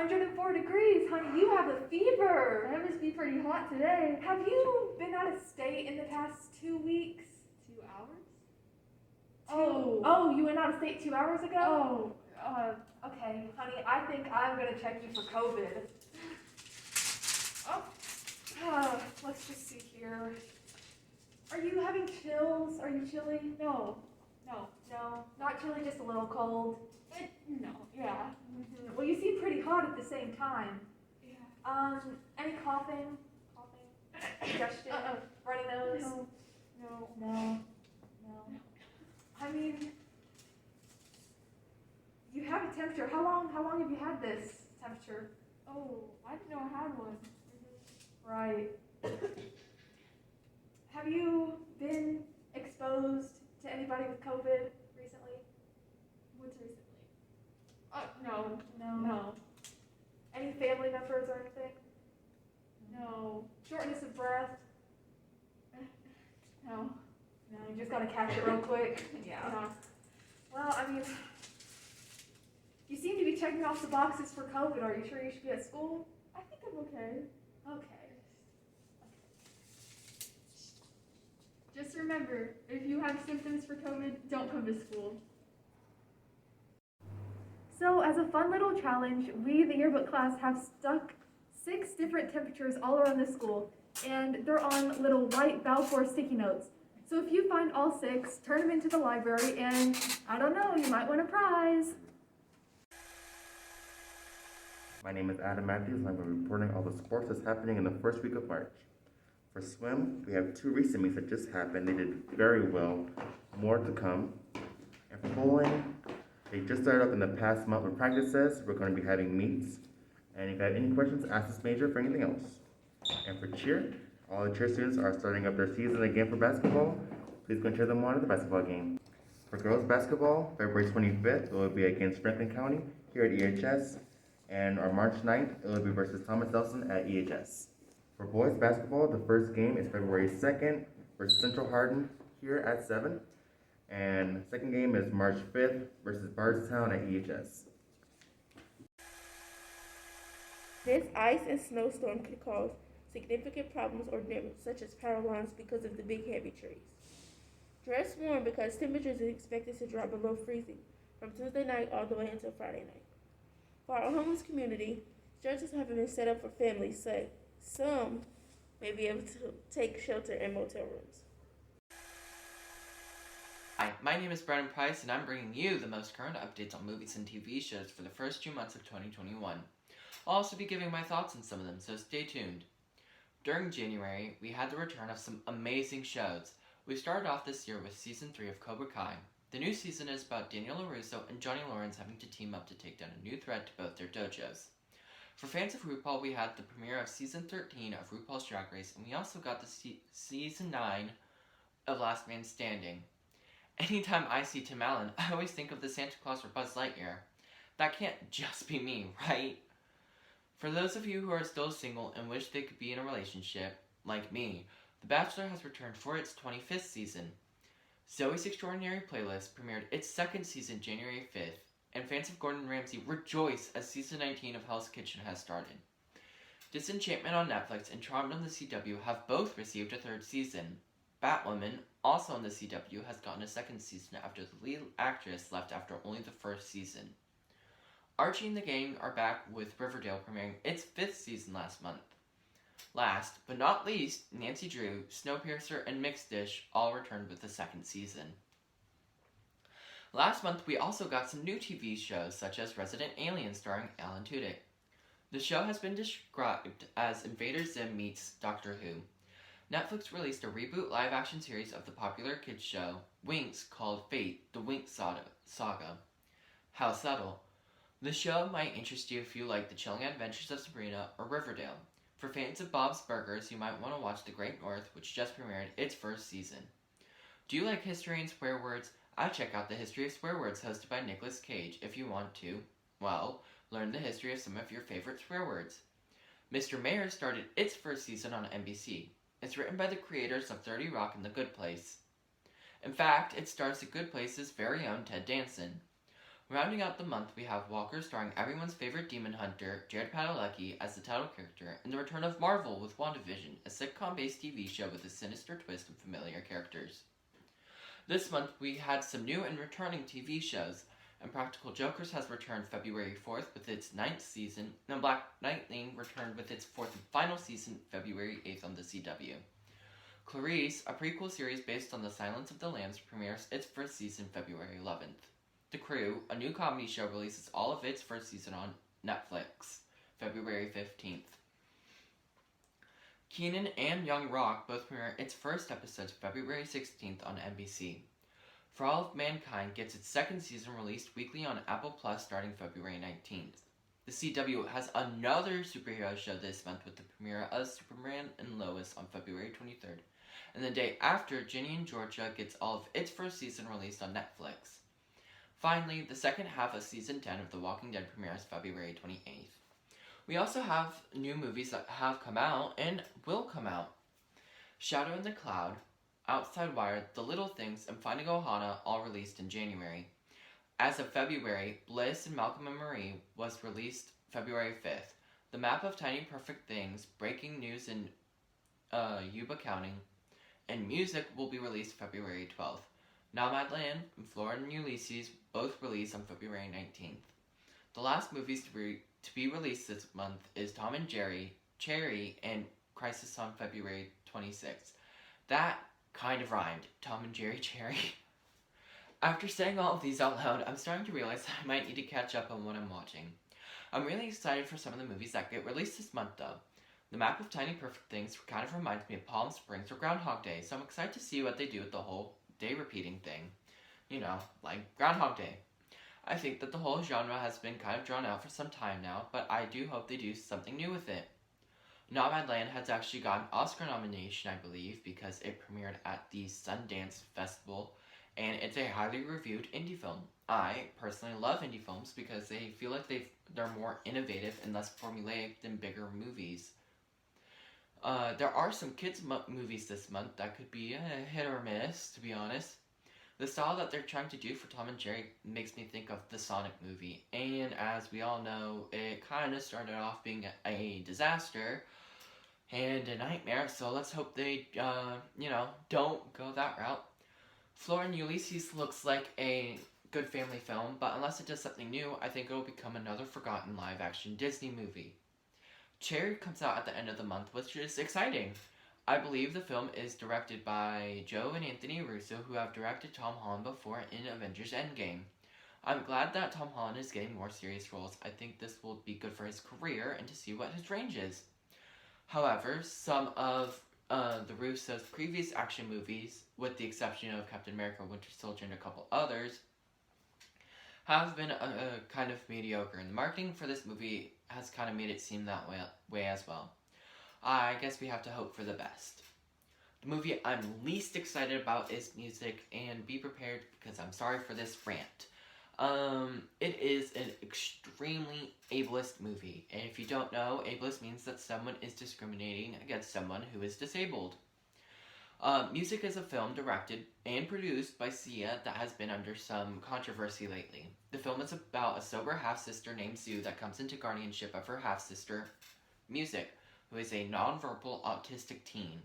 104 degrees, honey. You have a fever. That must be pretty hot today. Have you been out of state in the past 2 weeks? 2 hours? Oh, you went out of state 2 hours ago? Okay, honey, I think I'm gonna check you for COVID. Let's just see here. Are you having chills? Are you chilly? no, No, not chilly, just a little cold. yeah. Well, you seem pretty hot at the same time. Yeah. Any coughing? Congestion? Runny nose? No. I mean, you have a temperature. How long have you had this temperature? Oh, I didn't know I had one. Right. Have you been exposed to anybody with COVID recently? What's recently? No. Any family members or anything? No. Shortness of breath? No. No, you just gotta catch it real quick. Yeah. Well, I mean, you seem to be checking off the boxes for COVID. Are you sure you should be at school? I think I'm okay. Okay. Just remember, if you have symptoms for COVID, don't come to school. So, as a fun little challenge, we, the yearbook class, have stuck 6 different temperatures all around the school, and they're on little white Balfour sticky notes. So if you find all 6, turn them into the library, and I don't know, you might win a prize. My name is Adam Matthews, and I'm going to be reporting all the sports that's happening in the first week of March. For swim, we have 2 recent meets that just happened. They did very well. More to come. And for bowling, they just started up in the past month with practices. We're going to be having meets. And if you have any questions, ask this major for anything else. And for cheer, all the cheer students are starting up their season again for basketball. Please go and cheer them on at the basketball game. For girls basketball, February 25th, it will be against Franklin County here at EHS. And on March 9th, it will be versus Thomas Nelson at EHS. For boys basketball, the first game is February 2nd versus Central Hardin here at 7. And the second game is March 5th versus Bardstown at EHS. This ice and snowstorm could cause significant problems or damage, such as power lines because of the big heavy trees. Dress warm because temperatures are expected to drop below freezing from Tuesday night all the way until Friday night. For our homeless community, shelters have been set up for families, so some may be able to take shelter in motel rooms. Hi, my name is Brennan Price, and I'm bringing you the most current updates on movies and TV shows for the first 2 months of 2021. I'll also be giving my thoughts on some of them, so stay tuned. During January, we had the return of some amazing shows. We started off this year with Season 3 of Cobra Kai. The new season is about Daniel LaRusso and Johnny Lawrence having to team up to take down a new threat to both their dojos. For fans of RuPaul, we had the premiere of Season 13 of RuPaul's Drag Race, and we also got the Season 9 of Last Man Standing. Anytime I see Tim Allen, I always think of the Santa Claus for Buzz Lightyear. That can't just be me, right? For those of you who are still single and wish they could be in a relationship, like me, The Bachelor has returned for its 25th season. Zoe's Extraordinary Playlist premiered its 2nd season January 5th, and fans of Gordon Ramsay rejoice as Season 19 of Hell's Kitchen has started. Disenchantment on Netflix and Charmed on the CW have both received a 3rd season. Batwoman, also on the CW, has gotten a 2nd season after the lead actress left after only the 1st season. Archie and the gang are back with Riverdale premiering its 5th season last month. Last, but not least, Nancy Drew, Snowpiercer, and Mixed Dish all returned with the 2nd season. Last month, we also got some new TV shows, such as Resident Alien starring Alan Tudyk. The show has been described as Invader Zim meets Doctor Who. Netflix released a reboot live-action series of the popular kids show, Winx, called Fate, the Winx Saga. How subtle. The show might interest you if you like the chilling adventures of Sabrina or Riverdale. For fans of Bob's Burgers, you might want to watch The Great North, which just premiered its 1st season. Do you like history and swear words? I'd check out the History of Swear Words hosted by Nicolas Cage if you want to, well, learn the history of some of your favorite swear words. Mr. Mayor started its 1st season on NBC. It's written by the creators of 30 Rock and The Good Place. In fact, it stars The Good Place's very own Ted Danson. Rounding out the month, we have Walker starring everyone's favorite demon hunter, Jared Padalecki, as the title character, and the return of Marvel with WandaVision, a sitcom-based TV show with a sinister twist and familiar characters. This month, we had some new and returning TV shows. Impractical Jokers has returned February 4th with its 9th season, and Black Lightning returned with its 4th and final season February 8th on the CW. Clarice, a prequel series based on The Silence of the Lambs, premieres its first season February 11th. The Crew, a new comedy show, releases all of its first season on Netflix, February 15th. Kenan and Young Rock both premiere its first episodes February 16th on NBC. For All of Mankind gets its second season released weekly on Apple Plus starting February 19th. The CW has another superhero show this month with the premiere of Superman and Lois on February 23rd. And the day after, Ginny and Georgia gets all of its first season released on Netflix. Finally, the second half of Season 10 of The Walking Dead premieres February 28th. We also have new movies that have come out and will come out. Shadow in the Cloud, Outside Wire, The Little Things, and Finding Ohana all released in January. As of February, Bliss and Malcolm and Marie was released February 5th. The Map of Tiny Perfect Things, Breaking News in Yuba County, and Music will be released February 12th. Nomadland and Flora and Ulysses both released on February 19th. The last movies to be released this month is Tom and Jerry, Cherry, and Crisis on February 26th. That kind of rhymed. Tom and Jerry, Cherry. After saying all of these out loud, I'm starting to realize that I might need to catch up on what I'm watching. I'm really excited for some of the movies that get released this month though. The Map of Tiny Perfect Things kind of reminds me of Palm Springs or Groundhog Day, so I'm excited to see what they do with the whole day repeating thing. You know, like Groundhog Day. I think that the whole genre has been kind of drawn out for some time now, but I do hope they do something new with it. Nomadland has actually got an Oscar nomination, I believe, because it premiered at the Sundance Festival, and it's a highly reviewed indie film. I personally love indie films because they feel like they're more innovative and less formulaic than bigger movies. There are some kids' movies this month that could be a hit or miss, to be honest. The style that they're trying to do for Tom and Jerry makes me think of the Sonic movie, and as we all know, it kind of started off being a disaster and a nightmare, so let's hope they, don't go that route. Flora and Ulysses looks like a good family film, but unless it does something new, I think it'll become another forgotten live-action Disney movie. Cherry comes out at the end of the month, which is exciting. I believe the film is directed by Joe and Anthony Russo, who have directed Tom Holland before in Avengers Endgame. I'm glad that Tom Holland is getting more serious roles. I think this will be good for his career and to see what his range is. However, some of the Russo's previous action movies, with the exception of Captain America, Winter Soldier, and a couple others, have been kind of mediocre, and the marketing for this movie has kind of made it seem that way as well. I guess we have to hope for the best. The movie I'm least excited about is Music, and be prepared because I'm sorry for this rant. It is an extremely ableist movie, and if you don't know, ableist means that someone is discriminating against someone who is disabled. Music is a film directed and produced by Sia that has been under some controversy lately. The film is about a sober half-sister named Sue that comes into guardianship of her half-sister, Music, who is a nonverbal autistic teen.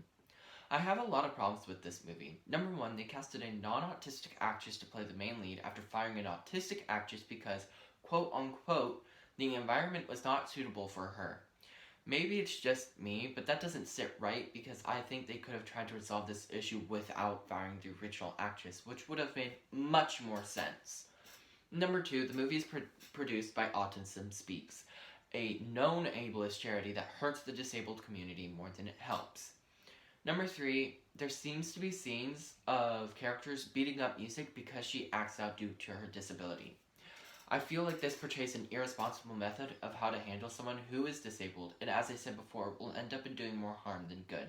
I have a lot of problems with this movie. Number one, they casted a non-autistic actress to play the main lead after firing an autistic actress because, quote-unquote, the environment was not suitable for her. Maybe it's just me, but that doesn't sit right because I think they could have tried to resolve this issue without firing the original actress, which would have made much more sense. Number two, the movie is produced by Autism Speaks, a known ableist charity that hurts the disabled community more than it helps. Number three, there seems to be scenes of characters beating up Music because she acts out due to her disability. I feel like this portrays an irresponsible method of how to handle someone who is disabled, and as I said before, will end up in doing more harm than good.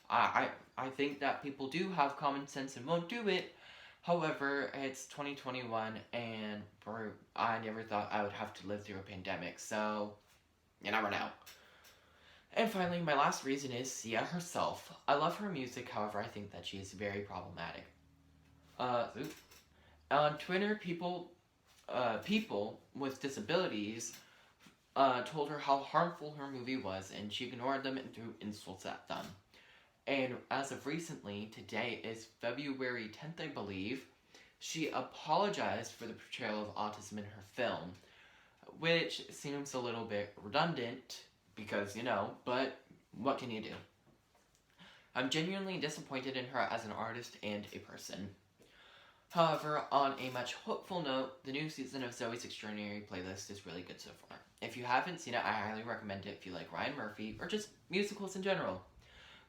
I think that people do have common sense and won't do it. However, it's 2021, and I never thought I would have to live through a pandemic, so you never know. And finally, my last reason is Sia herself. I love her music, however, I think that she is very problematic. On Twitter, people people with disabilities told her how harmful her movie was, and she ignored them and threw insults at them. And as of recently, today is February 10th, I believe, she apologized for the portrayal of autism in her film, which seems a little bit redundant because, but what can you do? I'm genuinely disappointed in her as an artist and a person. However, on a much hopeful note, the new season of Zoe's Extraordinary Playlist is really good so far. If you haven't seen it, I highly recommend it if you like Ryan Murphy or just musicals in general.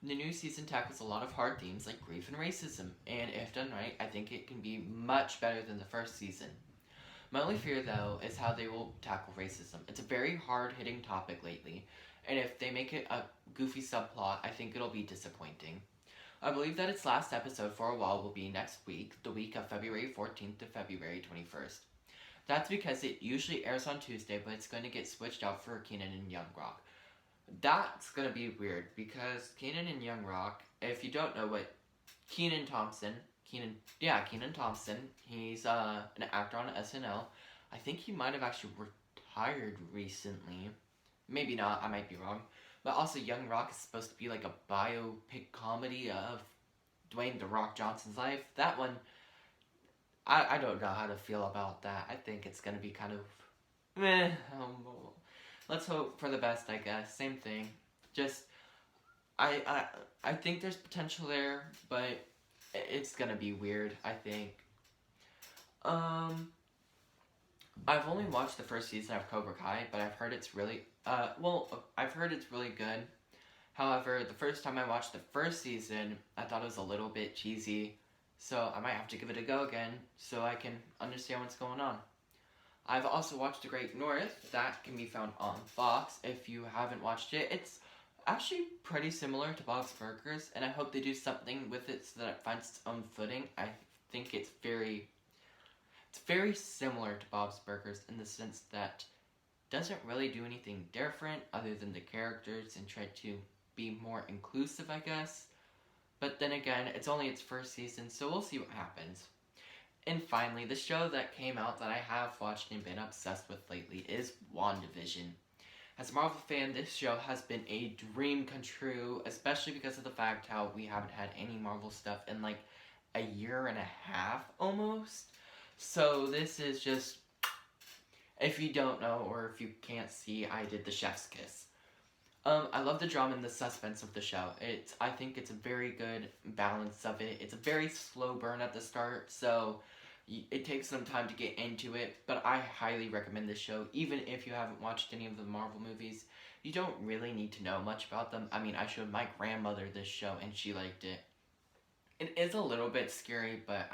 The new season tackles a lot of hard themes like grief and racism, and if done right, I think it can be much better than the first season. My only fear, though, is how they will tackle racism. It's a very hard-hitting topic lately, and if they make it a goofy subplot, I think it'll be disappointing. I believe that its last episode for a while will be next week, the week of February 14th to February 21st. That's because it usually airs on Tuesday, but it's going to get switched out for Keenan and Young Rock. That's going to be weird because Keenan and Young Rock, if you don't know what Keenan Thompson, Keenan Thompson, he's an actor on SNL. I think he might have actually retired recently. Maybe not, I might be wrong. But also, Young Rock is supposed to be like a biopic comedy of Dwayne "The Rock" Johnson's life. That one, I don't know how to feel about that. I think it's gonna be kind of meh. Let's hope for the best, I guess. Same thing. Just I think there's potential there, but it's gonna be weird, I think. Um, I've only watched the first season of Cobra Kai, but I've heard it's really I've heard it's really good. However, the first time I watched the first season, I thought it was a little bit cheesy, so I might have to give it a go again so I can understand what's going on. I've also watched The Great North. That can be found on Fox. If you haven't watched it, it's actually pretty similar to Bob's Burgers, and I hope they do something with it so that it finds its own footing. I think it's very similar to Bob's Burgers in the sense that it doesn't really do anything different other than the characters and try to be more inclusive, I guess. But then again, it's only its first season, so we'll see what happens. And finally, the show that came out that I have watched and been obsessed with lately is WandaVision. As a Marvel fan, this show has been a dream come true, especially because of the fact how we haven't had any Marvel stuff in like a year and a half almost. So this is just, if you don't know or if you can't see, I did the chef's kiss. I love the drama and the suspense of the show. I think it's a very good balance of it. It's a very slow burn at the start, so it takes some time to get into it, but I highly recommend this show, even if you haven't watched any of the Marvel movies. You don't really need to know much about them. I mean, I showed my grandmother this show, and she liked it. It is a little bit scary, but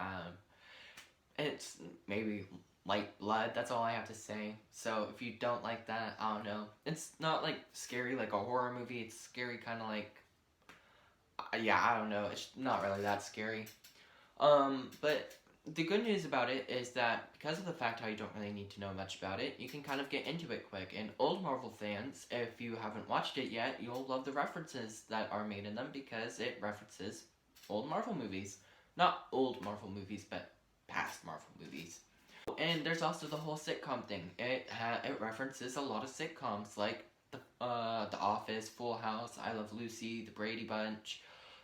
it's maybe light blood, that's all I have to say. So if you don't like that, I don't know. It's not like scary like a horror movie, it's scary kind of like, yeah, I don't know, it's not really that scary. But the good news about it is that because of the fact how you don't really need to know much about it, you can kind of get into it quick. And old Marvel fans, if you haven't watched it yet, you'll love the references that are made in them because it references old Marvel movies. Not old Marvel movies, but past Marvel movies. And there's also the whole sitcom thing. It references a lot of sitcoms like The Office, Full House, I Love Lucy, The Brady Bunch.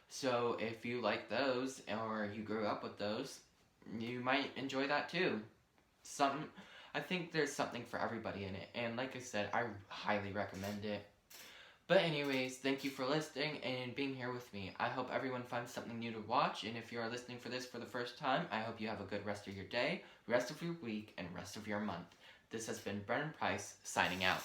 So if you like those or you grew up with those, you might enjoy that too. I think there's something for everybody in it, and like I said, I highly recommend it. But anyways, thank you for listening and being here with me. I hope everyone finds something new to watch, and if you are listening for this for the first time, I hope you have a good rest of your day, rest of your week, and rest of your month. This has been Brennan Price, signing out.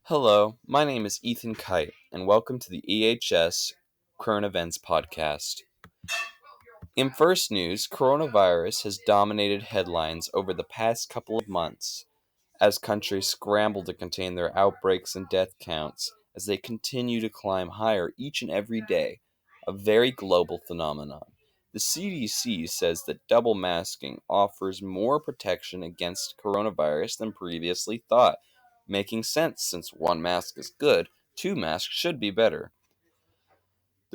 Hello, my name is Ethan Kite, and welcome to the EHS Current Events Podcast. In first news, coronavirus has dominated headlines over the past couple of months as countries scramble to contain their outbreaks and death counts as they continue to climb higher each and every day, a very global phenomenon. The CDC says that double masking offers more protection against coronavirus than previously thought, making sense since one mask is good, two masks should be better.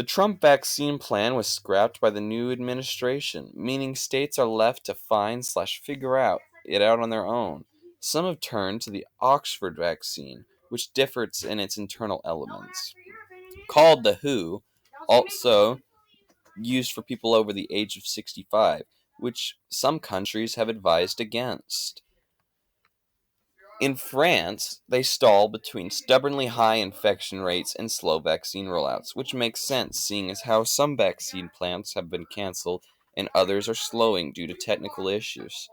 The Trump vaccine plan was scrapped by the new administration, meaning states are left to find/figure it out on their own. Some have turned to the Oxford vaccine, which differs in its internal elements. Called the WHO, also used for people over the age of 65, which some countries have advised against. In France, they stall between stubbornly high infection rates and slow vaccine rollouts, which makes sense seeing as how some vaccine plants have been cancelled and others are slowing due to technical issues.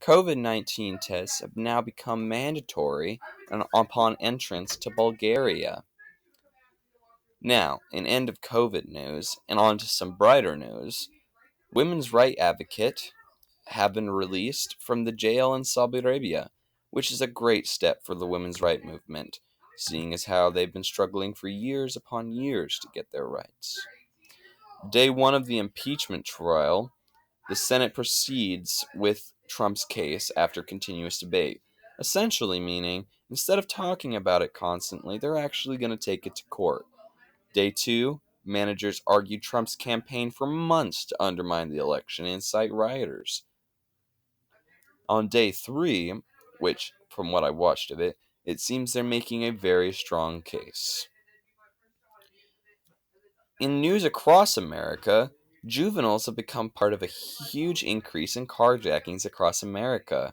COVID-19 tests have now become mandatory upon entrance to Bulgaria. Now, in end of COVID news, and on to some brighter news, women's rights advocate have been released from the jail in Saudi Arabia, which is a great step for the women's rights movement, seeing as how they've been struggling for years upon years to get their rights. Day one of the impeachment trial, the Senate proceeds with Trump's case after continuous debate, essentially meaning, instead of talking about it constantly, they're actually going to take it to court. Day two, managers argued Trump's campaign for months to undermine the election and incite rioters. On day three, which, from what I watched of it, it seems they're making a very strong case. In news across America, juveniles have become part of a huge increase in carjackings across America.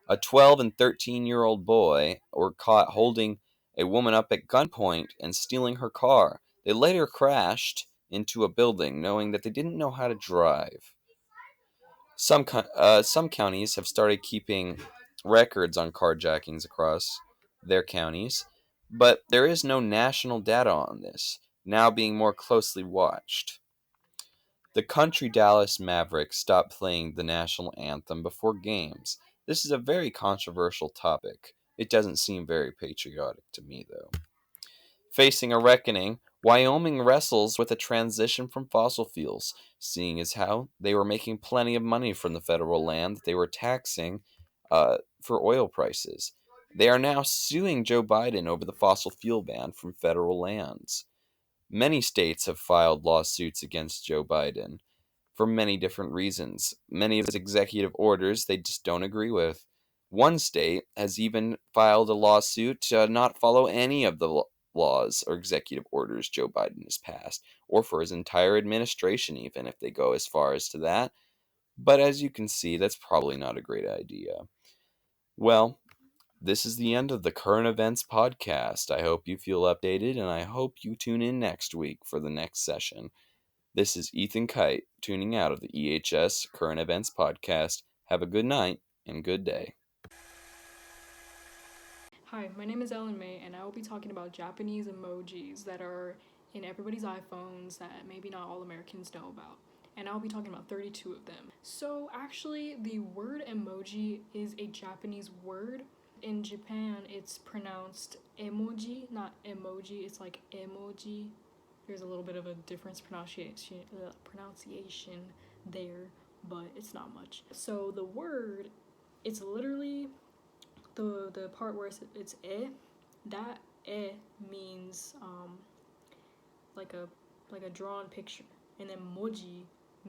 A 12 and 13-year-old boy were caught holding a woman up at gunpoint and stealing her car. They later crashed into a building, knowing that they didn't know how to drive. Some counties have started keeping records on carjackings across their counties, but there is no national data on this, now being more closely watched. The country Dallas Mavericks stopped playing the national anthem before games. This is a very controversial topic. It doesn't seem very patriotic to me, though. Facing a reckoning, Wyoming wrestles with a transition from fossil fuels, seeing as how they were making plenty of money from the federal land that they were taxing for oil prices. They are now suing Joe Biden over the fossil fuel ban from federal lands. Many states have filed lawsuits against Joe Biden for many different reasons. Many of his executive orders they just don't agree with. One state has even filed a lawsuit to not follow any of the laws or executive orders Joe Biden has passed, or for his entire administration even, if they go as far as to that. But as you can see, that's probably not a great idea. Well, this is the end of the Current Events podcast. I hope you feel updated, and I hope you tune in next week for the next session. This is Ethan Kite, tuning out of the EHS Current Events podcast. Have a good night and good day. Hi, my name is Ellen May, and I will be talking about Japanese emojis that are in everybody's iPhones that maybe not all Americans know about. And I'll be talking about 32 of them. So actually, the word emoji is a Japanese word. In Japan, it's pronounced emoji, not emoji. It's like emoji. There's a little bit of a difference pronunciation there, but it's not much. So the word, it's literally the part where it's that means like a drawn picture, and then moji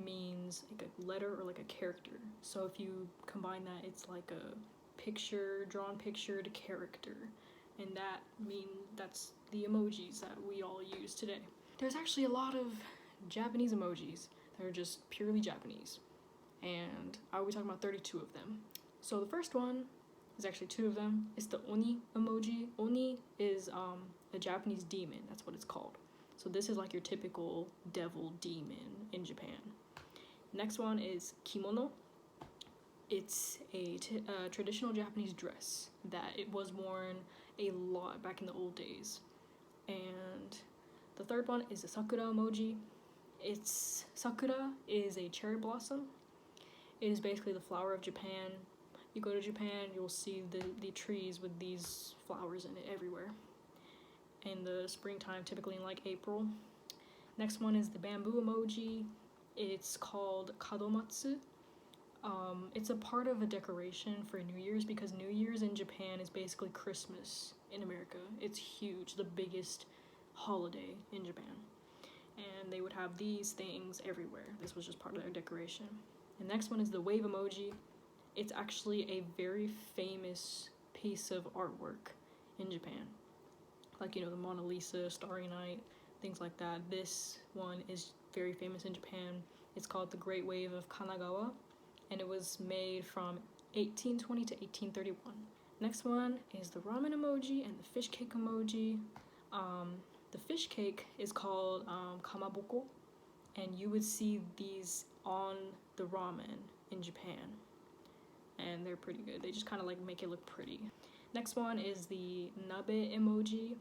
means like a letter or like a character. So if you combine that, it's like a drawn picture to character, and that's the emojis that we all use today. There's actually a lot of Japanese emojis that are just purely Japanese, and I will be talking about 32 of them. So the first one, there's actually two of them. It's the Oni emoji. Oni is a Japanese demon. That's what it's called. So this is like your typical devil demon in Japan. Next one is kimono. It's a traditional Japanese dress that it was worn a lot back in the old days. And the third one is the sakura emoji. Sakura is a cherry blossom. It is basically the flower of Japan. You go to Japan, you'll see the trees with these flowers in it everywhere. In the springtime, typically in like April. Next one is the bamboo emoji. It's called kadomatsu. It's a part of a decoration for New Year's, because New Year's in Japan is basically Christmas in America. It's huge, the biggest holiday in Japan. and they would have these things everywhere. This was just part of their decoration. The next one is the wave emoji. It's actually a very famous piece of artwork in Japan. Like, the Mona Lisa, Starry Night, things like that. This one is very famous in Japan. It's called the Great Wave of Kanagawa, and it was made from 1820 to 1831. Next one is the ramen emoji and the fish cake emoji. The fish cake is called kamaboko, and you would see these on the ramen in Japan, and they're pretty good. They just kind of like make it look pretty. Next one is the nabe emoji.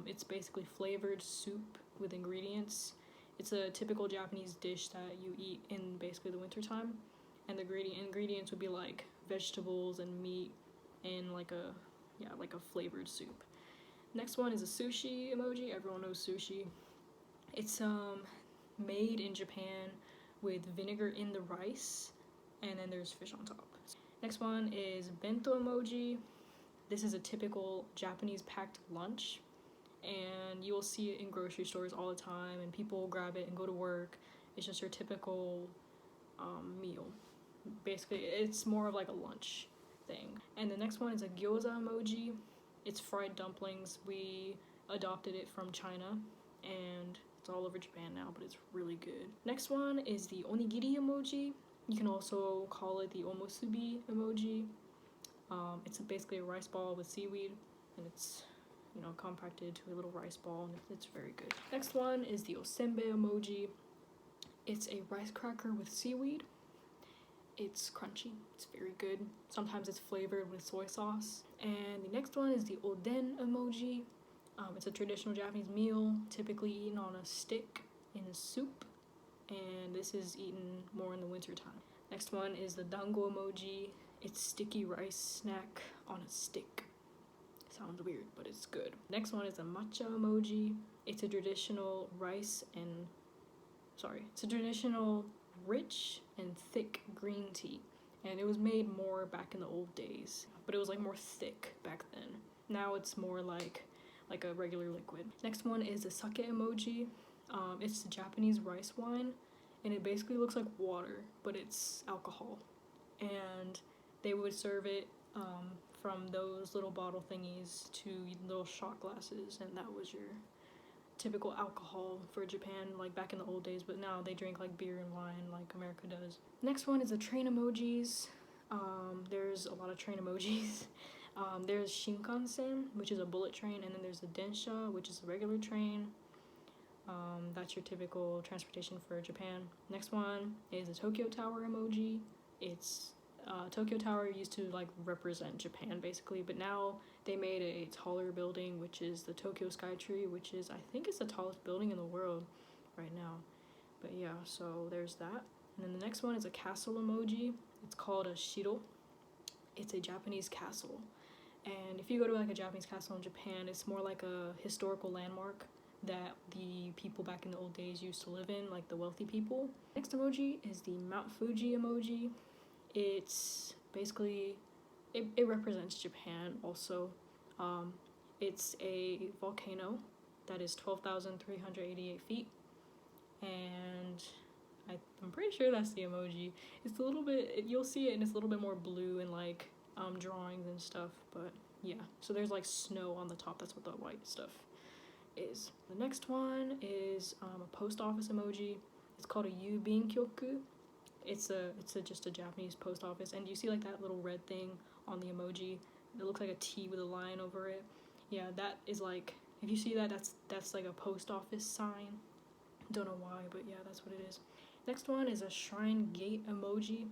It's basically flavored soup with ingredients. It's a typical Japanese dish that you eat in basically the wintertime, and the ingredients would be like vegetables and meat and like a flavored soup. Next one is a sushi emoji. Everyone knows sushi. It's made in Japan with vinegar in the rice, and then there's fish on top. Next one is bento emoji. This is a typical Japanese packed lunch, and you will see it in grocery stores all the time, and people grab it and go to work. It's just your typical meal. Basically, it's more of like a lunch thing. And the next one is a gyoza emoji. It's fried dumplings. We adopted it from China, and it's all over Japan now, but it's really good. Next one is the onigiri emoji. You can also call it the omusubi emoji. It's basically a rice ball with seaweed, and it's compacted to a little rice ball, and it's very good. Next one is the osenbe emoji. It's a rice cracker with seaweed. It's crunchy. It's very good. Sometimes it's flavored with soy sauce. And the next one is the oden emoji. It's a traditional Japanese meal, typically eaten on a stick in a soup, and this is eaten more in the winter time. Next one is the dango emoji. It's sticky rice snack on a stick. Sounds weird, but it's good. Next one is a matcha emoji. It's a traditional rich and thick green tea, and it was made more back in the old days, but it was like more thick back then. Now it's more like a regular liquid. Next one is a sake emoji. It's a Japanese rice wine, and it basically looks like water, but it's alcohol, and they would serve it from those little bottle thingies to little shot glasses, and that was your typical alcohol for Japan, like back in the old days, but now they drink like beer and wine like America does. Next one is the train emojis. There's a lot of train emojis. There's Shinkansen, which is a bullet train, and then there's the Densha, which is a regular train. That's your typical transportation for Japan. Next one is the Tokyo Tower emoji. It's Tokyo Tower used to like represent Japan basically, but now they made a taller building, which is the Tokyo Skytree, which is, I think it's the tallest building in the world right now. But yeah, so there's that. And then the next one is a castle emoji. It's called a shiro. It's a Japanese castle. And if you go to like a Japanese castle in Japan, it's more like a historical landmark that the people back in the old days used to live in, like the wealthy people. Next emoji is the Mount Fuji emoji. It's basically, it represents Japan also. It's a volcano that is 12,388 feet, and I'm pretty sure that's the emoji. It's a little bit, you'll see it, and it's a little bit more blue and like drawings and stuff, but yeah. So there's like snow on the top, that's what the white stuff is. The next one is a post office emoji. It's called a Yubinkyoku. It's just a Japanese post office, and you see like that little red thing on the emoji. It looks like a T with a line over it. Yeah, that is like, if you see that, that's like a post office sign. Don't know why, but yeah, that's what it is. Next one is a shrine gate emoji.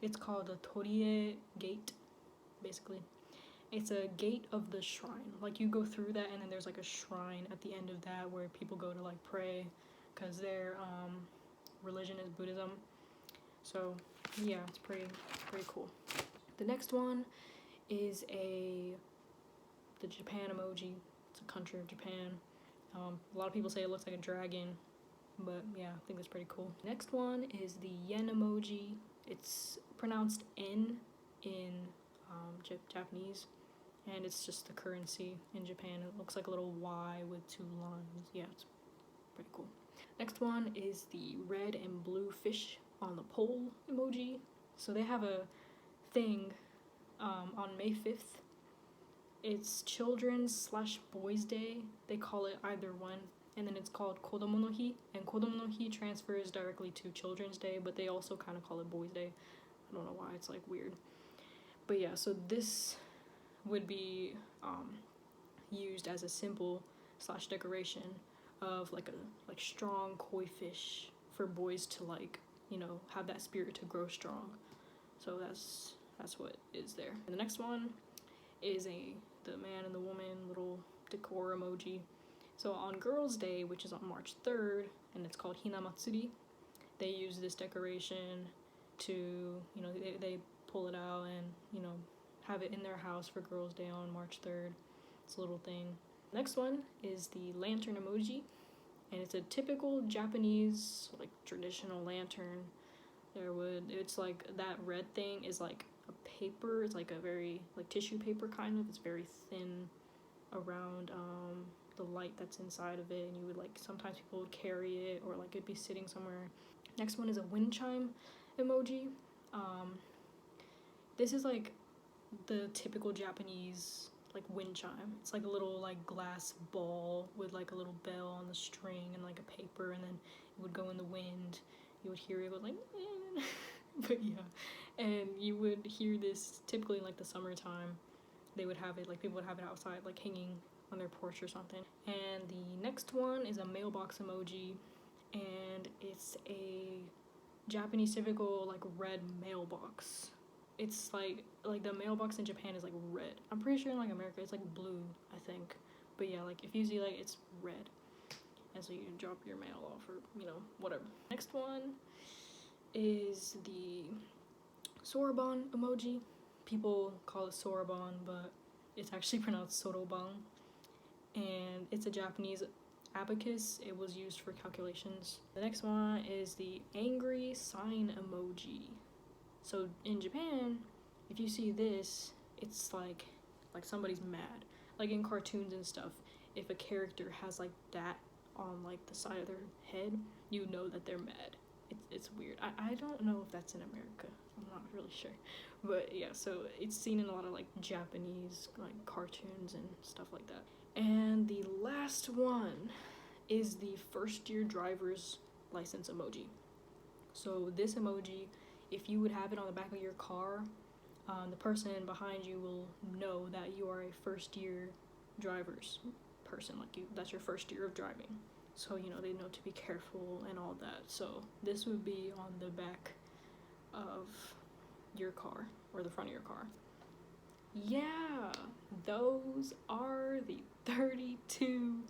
It's called a Torie gate, basically. It's a gate of the shrine. Like you go through that, and then there's like a shrine at the end of that where people go to like pray, because their religion is Buddhism. So yeah, it's pretty cool. The next one is the Japan emoji. It's a country of Japan. A lot of people say it looks like a dragon, but yeah, I think that's pretty cool. Next one is the yen emoji. It's pronounced N in Japanese, and it's just the currency in Japan. It looks like a little Y with two lines. Yeah, it's pretty cool. Next one is the red and blue fish on the pole emoji. So they have a thing on May 5th. It's Children's/Boys Day. They call it either one. And then it's called Kodomo no Hi. And Kodomo no Hi transfers directly to Children's Day, but they also kind of call it Boys Day. I don't know why, it's like weird. But yeah, so this would be used as a symbol / decoration of like strong koi fish for boys to like, you know, have that spirit to grow strong. So that's what is there. And the next one is the man and the woman little decor emoji. So on Girls' Day, which is on March 3rd, and it's called Hinamatsuri, they use this decoration to, you know, they pull it out and, you know, have it in their house for Girls' Day on March 3rd. It's a little thing. Next one is the lantern emoji, and it's a typical Japanese, like, traditional lantern. It's like that red thing is like a paper. It's like a very, like, tissue paper kind of. It's very thin around the light that's inside of it, and you would like, sometimes people would carry it, or like it'd be sitting somewhere. Next one is a wind chime emoji. This is like the typical Japanese like wind chime. It's like a little like glass ball with like a little bell on the string and like a paper, and then it would go in the wind. You would hear it go like but yeah, and you would hear this typically in like the summertime. They would have it, like, people would have it outside, like, hanging on their porch or something. And the next one is a mailbox emoji, and it's a Japanese typical, like, red mailbox. It's like the mailbox in Japan is like red. I'm pretty sure in like America it's like blue, I think. But yeah, like if you see, like, it's red, and so you drop your mail off, or, you know, whatever. Next one is the soroban emoji. People call it soroban, but it's actually pronounced soroban. And it's a Japanese abacus. It was used for calculations. The next one is the angry sign emoji. So in Japan, if you see this, it's like somebody's mad. Like in cartoons and stuff, if a character has like that on like the side of their head, you know that they're mad. It's weird. I don't know if that's in America. I'm not really sure. But yeah, so it's seen in a lot of like Japanese like cartoons and stuff like that. And the last one is the first year driver's license emoji. So this emoji, if you would have it on the back of your car, the person behind you will know that you are a first year driver's person, like that's your first year of driving. So, you know, they know to be careful and all that. So this would be on the back of your car, or the front of your car. Yeah, those are the 32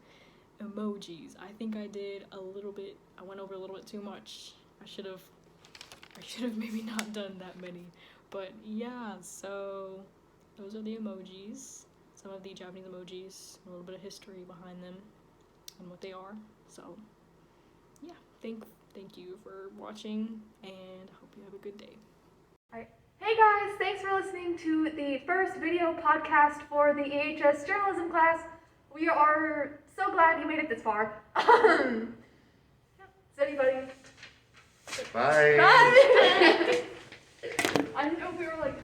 emojis. I think I went over a little bit too much. I should have maybe not done that many. But yeah, so those are the emojis. Some of the Japanese emojis, a little bit of history behind them and what they are. So yeah, thank you for watching, and I hope you have a good day. Alright. Hey guys, thanks for listening to the first video podcast for the EHS journalism class. We are so glad you made it this far. Is anybody? Bye. Bye. I didn't know if we were like